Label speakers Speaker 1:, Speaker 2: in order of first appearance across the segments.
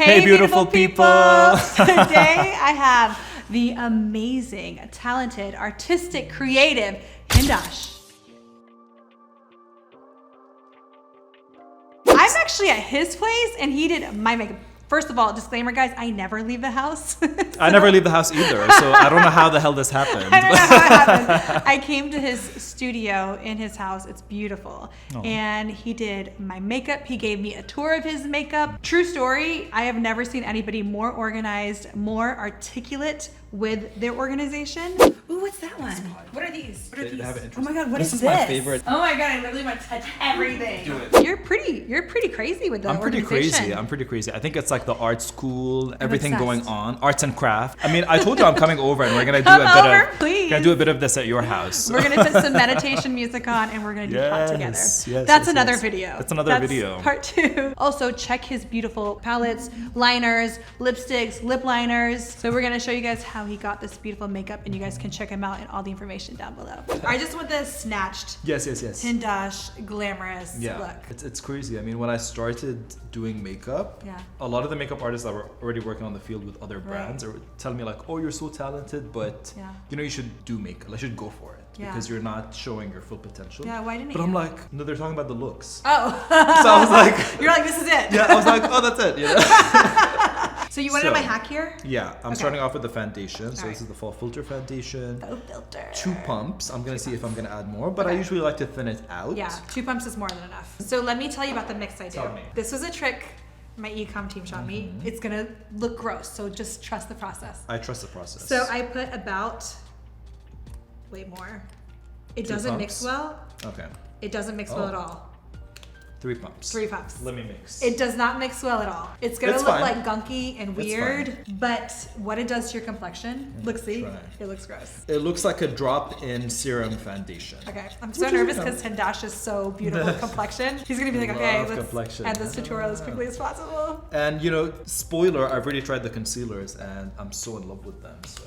Speaker 1: Hey, beautiful people.
Speaker 2: Today I have the amazing, talented, artistic, creative Hindash. I'm actually at his place and he did my makeup. First of all, disclaimer guys, I never leave the house.
Speaker 1: I never leave the house either, so I don't know how the hell this happened.
Speaker 2: I don't know how it happened. I came to his studio in his house. It's beautiful. Oh. And he did my makeup. He gave me a tour of his makeup. True story, I have never seen anybody more organized, more articulate with their organization. Ooh, what's that one? What are these? What are these? Oh my God, what is this?
Speaker 1: This is my favorite.
Speaker 2: Oh my God, I literally want to touch everything.
Speaker 1: Do it.
Speaker 2: You're pretty crazy with the
Speaker 1: I'm pretty crazy. I think it's like the art school, everything going on, arts and craft. I mean, I told you I'm coming over and we're gonna do a bit of this at your house.
Speaker 2: We're gonna put some meditation music on and we're gonna do hot together. That's another video.
Speaker 1: That's another video.
Speaker 2: Part 2. Also, check his beautiful palettes, liners, lipsticks, lip liners. So we're gonna show you guys how he got this beautiful makeup, and you guys can check him out and all the information down below. I just want this snatched.
Speaker 1: Yes.
Speaker 2: Hindash, glamorous look.
Speaker 1: It's crazy. I mean, when I started doing makeup, a lot of the makeup artists that were already working on the field with other brands are telling me like, oh, you're so talented, but you know, you should do makeup. I should go for it. Because you're not showing your full potential.
Speaker 2: Yeah, why didn't you?
Speaker 1: But I'm like, no, they're talking about the looks.
Speaker 2: Oh.
Speaker 1: So I was like...
Speaker 2: You're like, this is it.
Speaker 1: Yeah, I was like, oh, that's it. Yeah.
Speaker 2: So you wanted my hack here?
Speaker 1: Yeah, I'm starting off with the foundation. So this is the Fall Filter foundation.
Speaker 2: Faux filter.
Speaker 1: 2 pumps. I'm going to see if I'm going to add more, but I usually like to thin it out.
Speaker 2: Yeah, 2 pumps is more than enough. So let me tell you about the mix I do.
Speaker 1: Tell me.
Speaker 2: This was a trick my e-com team showed me. It's going to look gross, so just trust the process.
Speaker 1: I trust the process.
Speaker 2: So I put about... way more. It doesn't mix well.
Speaker 1: Okay.
Speaker 2: It doesn't mix well at all.
Speaker 1: 3 pumps.
Speaker 2: 3 pumps.
Speaker 1: Let me mix.
Speaker 2: It does not mix well at all. It's gonna look like gunky and weird, but what it does to your complexion, it looks gross.
Speaker 1: It looks like a drop in serum foundation.
Speaker 2: Okay, I'm so nervous because Hindash is so beautiful complection. He's gonna be like, okay, let's end this tutorial as quickly as possible.
Speaker 1: And you know, spoiler, I've already tried the concealers and I'm so in love with them, so.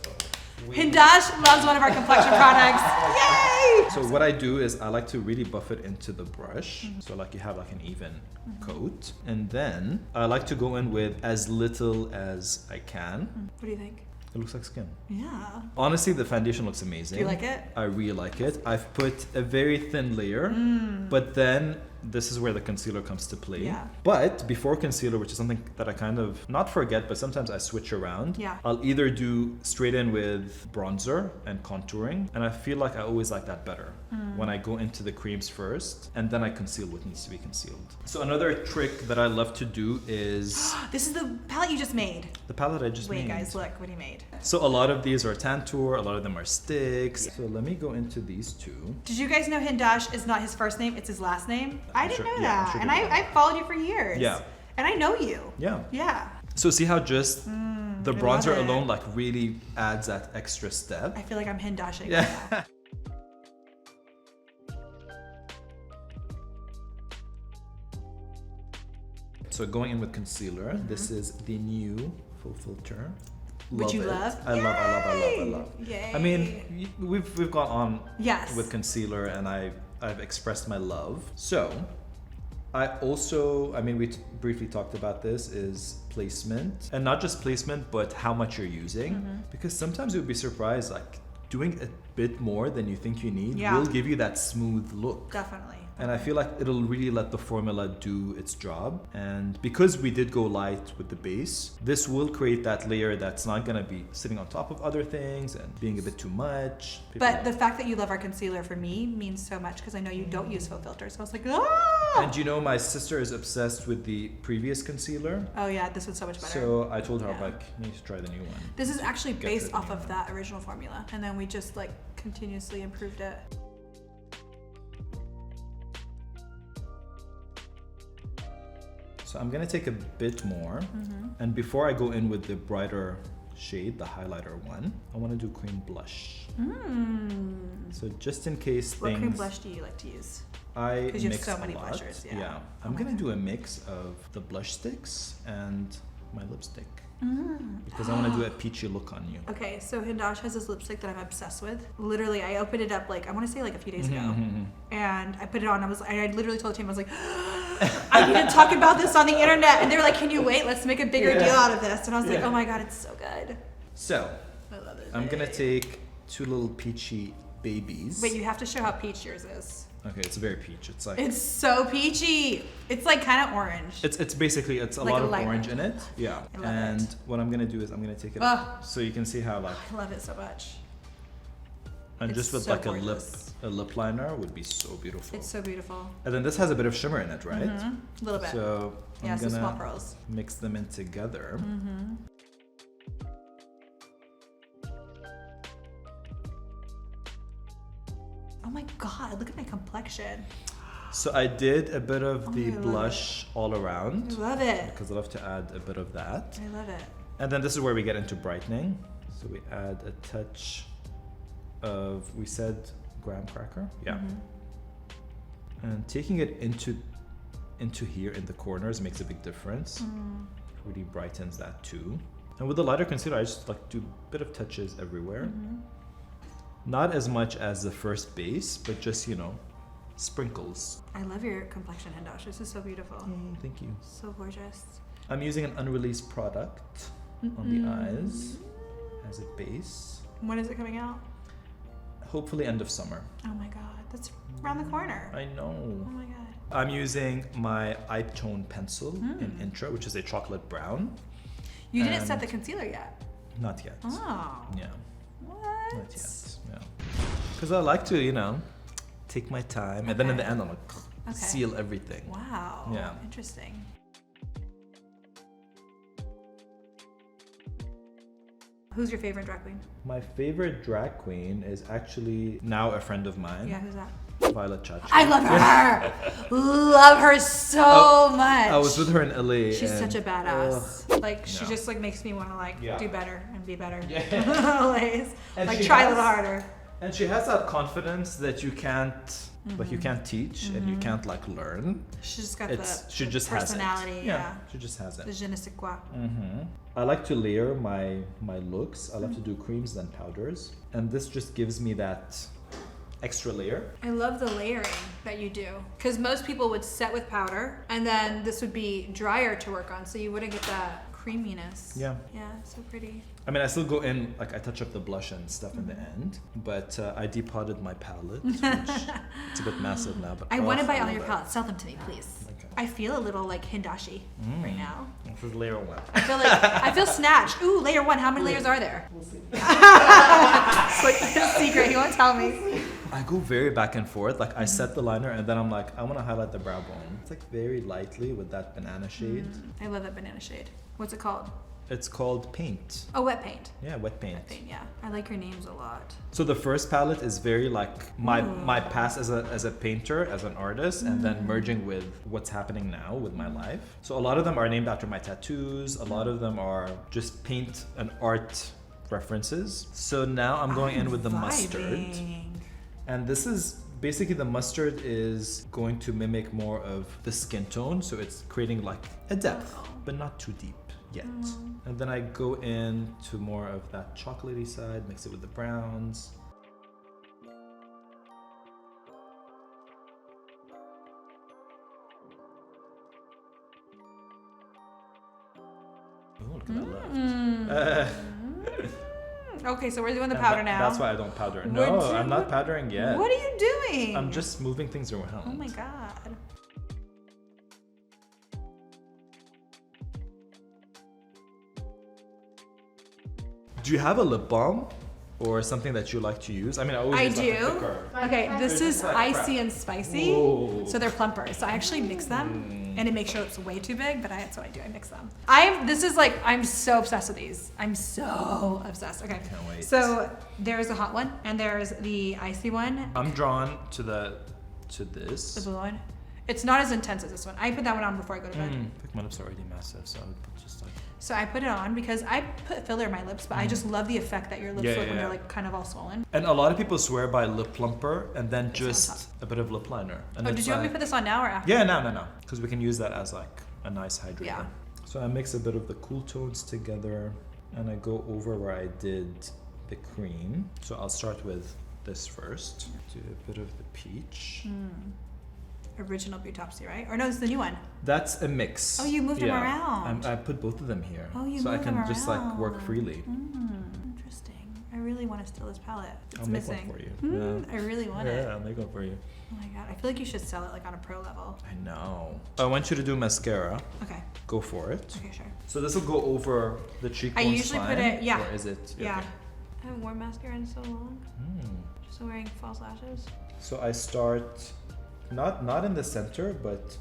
Speaker 2: Hindash loves one of our complexion products. Yay!
Speaker 1: So what I do is I like to really buff it into the brush. So like you have like an even coat. And then I like to go in with as little as I can.
Speaker 2: What do you think?
Speaker 1: It looks like skin.
Speaker 2: Yeah.
Speaker 1: Honestly, the foundation looks amazing.
Speaker 2: Do you like it?
Speaker 1: I really like it. I've put a very thin layer, but then this is where the concealer comes to play.
Speaker 2: Yeah.
Speaker 1: But before concealer, which is something that I kind of not forget, but sometimes I switch around.
Speaker 2: Yeah.
Speaker 1: I'll either do straight in with bronzer and contouring, and I feel like I always like that better when I go into the creams first, and then I conceal what needs to be concealed. So another trick that I love to do is...
Speaker 2: This is the palette you just made.
Speaker 1: The palette I just made.
Speaker 2: Wait guys, look what he made.
Speaker 1: So a lot of these are Tantour, a lot of them are sticks. So let me go into these 2.
Speaker 2: Did you guys know Hindash is not his first name, it's his last name? I didn't know that.
Speaker 1: Sure
Speaker 2: and I followed you for years.
Speaker 1: Yeah.
Speaker 2: And I know you.
Speaker 1: Yeah.
Speaker 2: Yeah.
Speaker 1: So see how just the bronzer alone like really adds that extra step?
Speaker 2: I feel like I'm Hindashing
Speaker 1: right
Speaker 2: now.
Speaker 1: So going in with concealer, this is the new Full Filter.
Speaker 2: Which you love?
Speaker 1: I love.
Speaker 2: Yay.
Speaker 1: I mean, we've gone on
Speaker 2: with
Speaker 1: concealer and I've expressed my love. So I also, I mean, we briefly talked about this, is placement. And not just placement, but how much you're using. Because sometimes you'll be surprised, like doing a bit more than you think you need will give you that smooth look.
Speaker 2: Definitely.
Speaker 1: And I feel like it'll really let the formula do its job. And because we did go light with the base, this will create that layer that's not gonna be sitting on top of other things and being a bit too much.
Speaker 2: But the fact that you love our concealer for me means so much because I know you don't use faux filter. So I was like, ah!
Speaker 1: And you know, my sister is obsessed with the previous concealer.
Speaker 2: Oh yeah, this one's so much better.
Speaker 1: So I told her, I'm like, you need to try the new one.
Speaker 2: This is actually based off of that original formula. And then we just like continuously improved it.
Speaker 1: So I'm gonna take a bit more, and before I go in with the brighter shade, the highlighter one, I wanna do cream blush. So just in case
Speaker 2: What cream blush do you like to use?
Speaker 1: I
Speaker 2: Because you have
Speaker 1: mix
Speaker 2: so many
Speaker 1: a lot.
Speaker 2: blushers,
Speaker 1: I'm gonna do a mix of the blush sticks and my lipstick. Because I want to do a peachy look on you.
Speaker 2: Okay, so Hindash has this lipstick that I'm obsessed with. Literally, I opened it up like, I want to say like a few days ago. And I put it on, I literally told the team, I was like, I need to talk about this on the internet. And they were like, can you wait? Let's make a bigger deal out of this. And I was like, oh my God, it's so good.
Speaker 1: So,
Speaker 2: I love it.
Speaker 1: I'm gonna take two little peachy babies.
Speaker 2: Wait, you have to show how peach yours is.
Speaker 1: Okay, it's very peach. It's like
Speaker 2: it's so peachy. It's like kind of orange.
Speaker 1: It's basically a
Speaker 2: Like
Speaker 1: lot
Speaker 2: a
Speaker 1: of
Speaker 2: light
Speaker 1: orange
Speaker 2: orange.
Speaker 1: in it. Yeah.
Speaker 2: I love
Speaker 1: And
Speaker 2: it.
Speaker 1: what I'm gonna do is I'm gonna take it so you can see how like
Speaker 2: I love it so much.
Speaker 1: and
Speaker 2: It's
Speaker 1: just with
Speaker 2: so
Speaker 1: like
Speaker 2: gorgeous.
Speaker 1: a lip liner would be so beautiful.
Speaker 2: It's so beautiful.
Speaker 1: And then this has a bit of shimmer in it, right?
Speaker 2: A little bit.
Speaker 1: So
Speaker 2: Yeah,
Speaker 1: I'm
Speaker 2: so small
Speaker 1: gonna
Speaker 2: pearls.
Speaker 1: mix them in together.
Speaker 2: Oh my God, look at my complexion.
Speaker 1: So I did a bit of the
Speaker 2: I love
Speaker 1: blush all
Speaker 2: I
Speaker 1: around
Speaker 2: love it.
Speaker 1: because I love to add a bit of that.
Speaker 2: I love it.
Speaker 1: And then this is where we get into brightening. So we add a touch of, we said graham cracker? Yeah. And taking it into here in the corners makes a big difference. Really brightens that too. And with the lighter concealer, I just like do a bit of touches everywhere. Not as much as the first base, but just, you know, sprinkles.
Speaker 2: I love your complexion, Hindash. This is so beautiful.
Speaker 1: Thank you.
Speaker 2: So gorgeous.
Speaker 1: I'm using an unreleased product on the eyes as a base.
Speaker 2: When is it coming out?
Speaker 1: Hopefully end of summer.
Speaker 2: Oh my God, that's around the corner.
Speaker 1: I know.
Speaker 2: Oh my God.
Speaker 1: I'm using my eye tone pencil in Intra, which is a chocolate brown.
Speaker 2: You didn't
Speaker 1: And-
Speaker 2: set the concealer yet.
Speaker 1: Not yet.
Speaker 2: Oh.
Speaker 1: Yeah,
Speaker 2: What?
Speaker 1: not yet. Yeah. Because I like to, you know, take my time. And then in the end, I'm like, seal everything.
Speaker 2: Wow.
Speaker 1: Yeah.
Speaker 2: Interesting. Who's your favorite drag queen?
Speaker 1: My favorite drag queen is actually now a friend of mine.
Speaker 2: Yeah, who's that?
Speaker 1: Violet Chacha.
Speaker 2: I love her. Love her so much.
Speaker 1: I was with her in LA.
Speaker 2: She's
Speaker 1: and-
Speaker 2: such a badass. Like she
Speaker 1: No.
Speaker 2: just like makes me want to like
Speaker 1: Yeah.
Speaker 2: do better and be better.
Speaker 1: Yeah.
Speaker 2: Always.
Speaker 1: And
Speaker 2: Like
Speaker 1: she
Speaker 2: try a
Speaker 1: has-
Speaker 2: little harder.
Speaker 1: And she has that confidence that you can't, like you can't teach and you can't like learn.
Speaker 2: She's just got
Speaker 1: She
Speaker 2: the
Speaker 1: just
Speaker 2: personality.
Speaker 1: has it.
Speaker 2: Yeah.
Speaker 1: She just has
Speaker 2: The
Speaker 1: it.
Speaker 2: je ne sais quoi.
Speaker 1: I like to layer my looks. I love to do creams then powders. And this just gives me that extra layer.
Speaker 2: I love the layering that you do because most people would set with powder and then this would be drier to work on, so you wouldn't get that creaminess.
Speaker 1: Yeah.
Speaker 2: Yeah, so pretty.
Speaker 1: I mean, I still go in, like I touch up the blush and stuff in the end, but I depotted my palette, which it's a bit massive now. But
Speaker 2: I want to buy all
Speaker 1: love
Speaker 2: your
Speaker 1: it.
Speaker 2: palettes. Sell them to me, please.
Speaker 1: Okay.
Speaker 2: I feel a little like Hindashi right now.
Speaker 1: This is layer one.
Speaker 2: I feel snatched. Ooh, layer one. How many layers are there?
Speaker 1: We'll see.
Speaker 2: It's like a secret. He won't tell me.
Speaker 1: I go very back and forth. Like I set the liner and then I'm like, I want to highlight the brow bone. It's like very lightly with that banana shade.
Speaker 2: I love that banana shade. What's it called?
Speaker 1: It's called paint.
Speaker 2: Oh, wet paint.
Speaker 1: Yeah, wet paint.
Speaker 2: Wet paint. Yeah, I like your names a lot.
Speaker 1: So the first palette is very like my past as a painter, as an artist, and then merging with what's happening now with my life. So a lot of them are named after my tattoos. A lot of them are just paint and art references. So now I'm going in with the mustard.
Speaker 2: Vibing.
Speaker 1: And this is basically the mustard is going to mimic more of the skin tone. So it's creating like a depth, but not too deep yet. And then I go in to more of that chocolatey side, mix it with the browns. Oh, look at that left.
Speaker 2: Okay, so we're doing the
Speaker 1: And
Speaker 2: powder
Speaker 1: that-
Speaker 2: now.
Speaker 1: That's why I don't powder.
Speaker 2: Would
Speaker 1: No,
Speaker 2: you-
Speaker 1: I'm not powdering yet.
Speaker 2: What are you doing?
Speaker 1: I'm just moving things around.
Speaker 2: Oh my god.
Speaker 1: Do you have a lip balm or something that you like to use? I mean, I always
Speaker 2: I
Speaker 1: use like a
Speaker 2: do.
Speaker 1: thicker.
Speaker 2: Okay, this is
Speaker 1: like
Speaker 2: icy
Speaker 1: crap.
Speaker 2: and spicy,
Speaker 1: Whoa.
Speaker 2: so they're plumper. So I actually mix them, and it makes sure it's way too big. But that's what I do. I mix them. I'm so obsessed with these. I'm so obsessed. Okay.
Speaker 1: Can't wait.
Speaker 2: So there's a hot one, and there's the icy one,
Speaker 1: I'm drawn to this.
Speaker 2: the blue one. It's not as intense as this one. I put that one on before I go to bed.
Speaker 1: I think my lips are already massive, so I would put just like.
Speaker 2: So I put it on because I put filler in my lips, but I just love the effect that your lips
Speaker 1: Yeah,
Speaker 2: look when
Speaker 1: yeah.
Speaker 2: they're like kind of all swollen.
Speaker 1: And a lot of people swear by lip plumper and then
Speaker 2: on
Speaker 1: just a bit of lip liner. And
Speaker 2: Oh,
Speaker 1: it's
Speaker 2: did you want me to
Speaker 1: like-
Speaker 2: put this on now or after?
Speaker 1: Yeah, no. Because we can use that as like a nice hydrator.
Speaker 2: Yeah.
Speaker 1: So I mix a bit of the cool tones together and I go over where I did the cream. So I'll start with this first. Do a bit of the peach.
Speaker 2: original Beautopsy, right? Or no, it's the new one.
Speaker 1: That's a mix.
Speaker 2: Oh, you moved them around.
Speaker 1: I put both of them here.
Speaker 2: Oh, you
Speaker 1: so I
Speaker 2: moved them
Speaker 1: can just like work
Speaker 2: around.
Speaker 1: freely.
Speaker 2: Interesting. I really want to steal this palette. It's
Speaker 1: I'll
Speaker 2: missing.
Speaker 1: make one for you.
Speaker 2: I really want it.
Speaker 1: Yeah, I'll make one for you.
Speaker 2: Oh my god, I feel like you should sell it like on a pro level.
Speaker 1: I know. I want you to do mascara.
Speaker 2: Okay.
Speaker 1: Go for it.
Speaker 2: Okay, sure.
Speaker 1: So this will go over the cheekbones.
Speaker 2: I usually put it, yeah.
Speaker 1: Or is it?
Speaker 2: Yeah.
Speaker 1: Okay.
Speaker 2: I haven't worn mascara in so long. Just wearing false lashes.
Speaker 1: So I start not in the center, but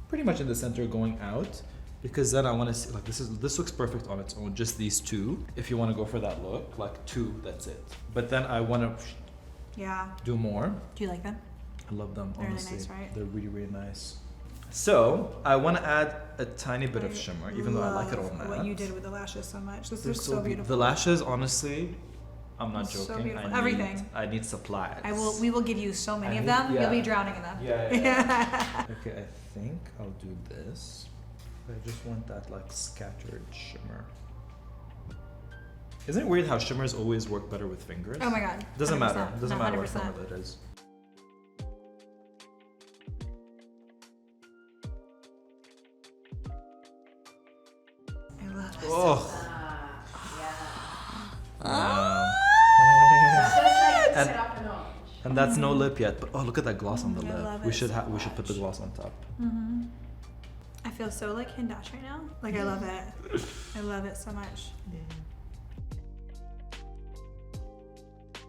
Speaker 1: pretty much in the center going out, because then I want to see like this looks perfect on its own. Just these two. If you want to go for that look, like two, that's it. But then I want to do more.
Speaker 2: Do you like them?
Speaker 1: I love them.
Speaker 2: They're
Speaker 1: honestly.
Speaker 2: really nice, right?
Speaker 1: They're really, really nice. So I want to add a tiny bit of shimmer, even though I like it all matte.
Speaker 2: What you did with the lashes so much. This
Speaker 1: They're
Speaker 2: looks so beautiful.
Speaker 1: The lashes, honestly, I'm not
Speaker 2: It's so
Speaker 1: joking.
Speaker 2: beautiful. Everything.
Speaker 1: I need supplies.
Speaker 2: We will give you so many of them.
Speaker 1: Yeah.
Speaker 2: You'll be drowning in them.
Speaker 1: Yeah. Okay, I think I'll do this. I just want that like scattered shimmer. Isn't it weird how shimmers always work better with fingers?
Speaker 2: Oh my god.
Speaker 1: Doesn't
Speaker 2: 100%.
Speaker 1: matter. Doesn't
Speaker 2: No,
Speaker 1: matter what
Speaker 2: 100%.
Speaker 1: formula it is.
Speaker 2: I love it.
Speaker 1: Oh. And that's no lip yet, but oh, look at that gloss on the
Speaker 2: I
Speaker 1: lip.
Speaker 2: love
Speaker 1: We
Speaker 2: it
Speaker 1: should
Speaker 2: so
Speaker 1: we should put the gloss on top.
Speaker 2: I feel so like Hindash right now. Like I love it. I love it so much.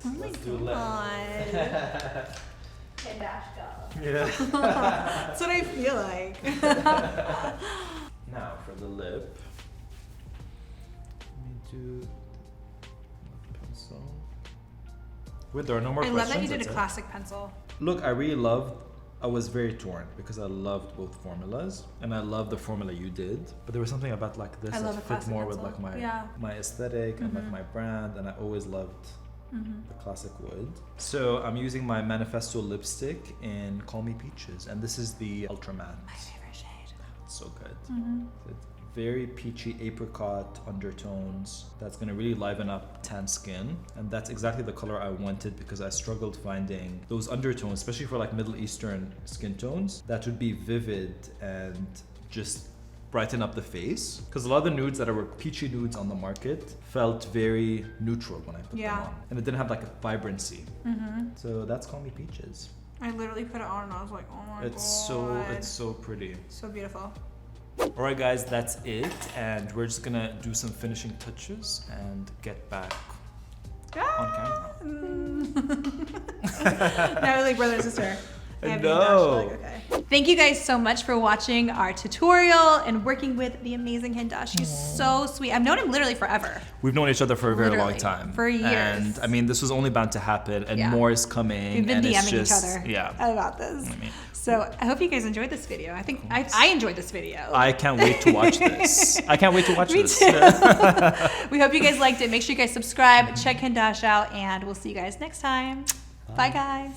Speaker 2: Oh my god.
Speaker 3: Hindash girl.
Speaker 1: Yeah.
Speaker 2: That's what I feel like.
Speaker 1: Now for the lip. Let me do pencil. Wait, there are no more
Speaker 2: I
Speaker 1: questions.
Speaker 2: love that you did a
Speaker 1: that's it.
Speaker 2: classic pencil.
Speaker 1: Look, I was very torn because I loved both formulas and I love the formula you did, but there was something about like this
Speaker 2: I love a
Speaker 1: that fit
Speaker 2: classic
Speaker 1: more
Speaker 2: pencil.
Speaker 1: with like
Speaker 2: Yeah.
Speaker 1: my aesthetic and like my brand, and I always loved the classic wood. So I'm using my Manifesto lipstick in Call Me Peaches, and this is the Ultra Matte.
Speaker 2: My favorite shade.
Speaker 1: It's so good. It's very peachy apricot undertones. That's gonna really liven up tan skin, and that's exactly the color I wanted because I struggled finding those undertones, especially for like Middle Eastern skin tones, that would be vivid and just brighten up the face. Because a lot of the nudes that were peachy nudes on the market felt very neutral when I put them on, and it didn't have like a vibrancy. So that's Call Me Peaches.
Speaker 2: I literally put it on and I was like, oh my god.
Speaker 1: It's so pretty.
Speaker 2: So beautiful.
Speaker 1: All right, guys, that's it, and we're just gonna do some finishing touches and get back on camera.
Speaker 2: Now we're like brother and sister. I have
Speaker 1: No.
Speaker 2: Hindash, like, okay. Thank you guys so much for watching our tutorial and working with the amazing Hindash. She's so sweet. I've known him literally forever.
Speaker 1: We've known each other for a very long
Speaker 2: Literally,
Speaker 1: time.
Speaker 2: for years.
Speaker 1: And I mean, this was only bound to happen, and
Speaker 2: Yeah.
Speaker 1: more is coming.
Speaker 2: We've been
Speaker 1: and it's
Speaker 2: DMing each
Speaker 1: just,
Speaker 2: other
Speaker 1: Yeah.
Speaker 2: about this. So I hope you guys enjoyed this video. I think I enjoyed this video.
Speaker 1: I can't wait to watch this. I can't wait to watch
Speaker 2: Me
Speaker 1: this.
Speaker 2: too. We hope you guys liked it. Make sure you guys subscribe, check Hindash out, and we'll see you guys next time. Bye guys.